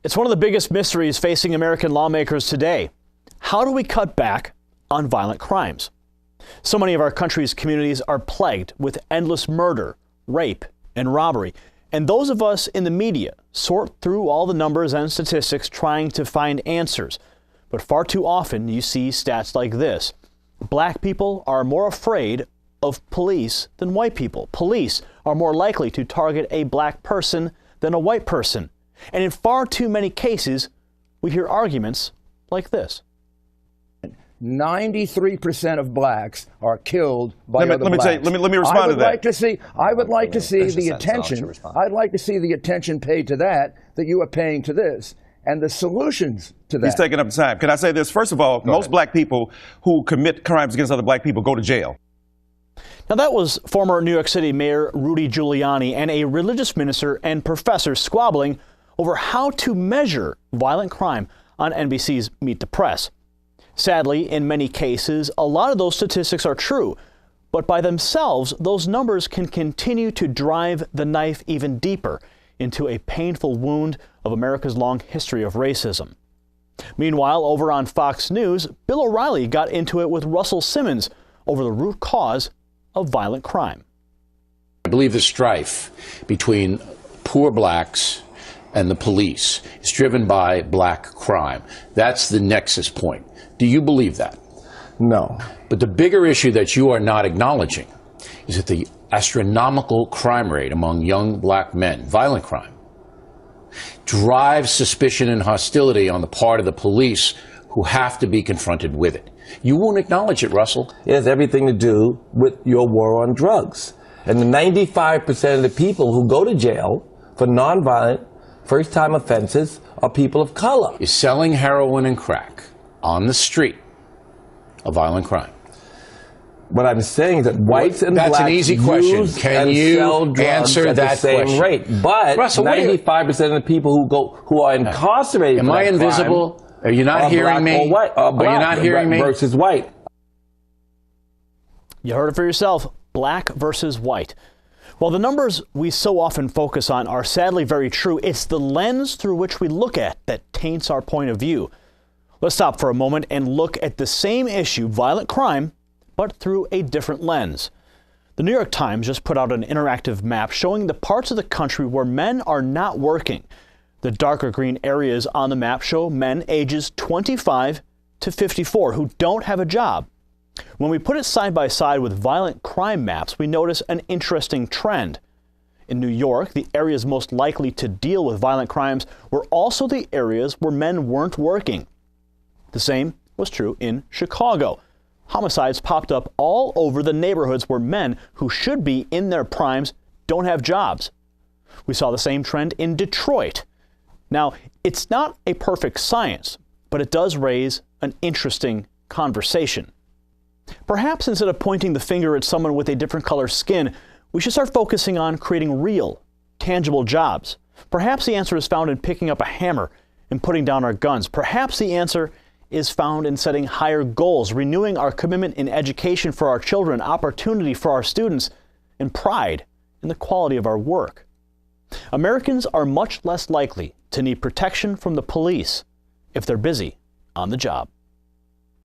It's one of the biggest mysteries facing American lawmakers today. How do we cut back on violent crimes? So many of our country's communities are plagued with endless murder, rape, and robbery. And those of us in the media sort through all the numbers and statistics trying to find answers. But far too often you see stats like this. Black people are more afraid of police than white people. Police are more likely to target a black person than a white person. And in far too many cases, we hear arguments like this. 93% of blacks are killed by other blacks. Let me respond to that. I would like to see the attention. I'd like to see the attention paid to that you are paying to this, and the solutions to that. He's taking up time. Can I say this? First of all, most black people who commit crimes against other black people go to jail. Now, that was former New York City Mayor Rudy Giuliani and a religious minister and professor squabbling over how to measure violent crime on NBC's Meet the Press. Sadly, in many cases, a lot of those statistics are true, but by themselves, those numbers can continue to drive the knife even deeper into a painful wound of America's long history of racism. Meanwhile, over on Fox News, Bill O'Reilly got into it with Russell Simmons over the root cause of violent crime. I believe the strife between poor blacks and the police is driven by black crime. That's the nexus point. Do you believe that? No. But the bigger issue that you are not acknowledging is that the astronomical crime rate among young black men, violent crime, drives suspicion and hostility on the part of the police who have to be confronted with it. You won't acknowledge it, Russell. It has everything to do with your war on drugs. And the 95% of the people who go to jail for nonviolent first-time offenses are people of color. Is selling heroin and crack on the street a violent crime? What I'm saying is that whites and blacks an easy question. use Can and you sell drugs answer at that the same question? rate. But Russell, 95% of the people who are incarcerated Am for I that invisible? crime Are you not hearing me? or white, Are you not hearing me? Versus white. You heard it for yourself, black versus white. While the numbers we so often focus on are sadly very true, it's the lens through which we look at that taints our point of view. Let's stop for a moment and look at the same issue, violent crime, but through a different lens. The New York Times just put out an interactive map showing the parts of the country where men are not working. The darker green areas on the map show men ages 25 to 54 who don't have a job. When we put it side by side with violent crime maps, we notice an interesting trend. In New York, the areas most likely to deal with violent crimes were also the areas where men weren't working. The same was true in Chicago. Homicides popped up all over the neighborhoods where men who should be in their primes don't have jobs. We saw the same trend in Detroit. Now, it's not a perfect science, but it does raise an interesting conversation. Perhaps instead of pointing the finger at someone with a different color skin, we should start focusing on creating real, tangible jobs. Perhaps the answer is found in picking up a hammer and putting down our guns. Perhaps the answer is found in setting higher goals, renewing our commitment in education for our children, opportunity for our students, and pride in the quality of our work. Americans are much less likely to need protection from the police if they're busy on the job.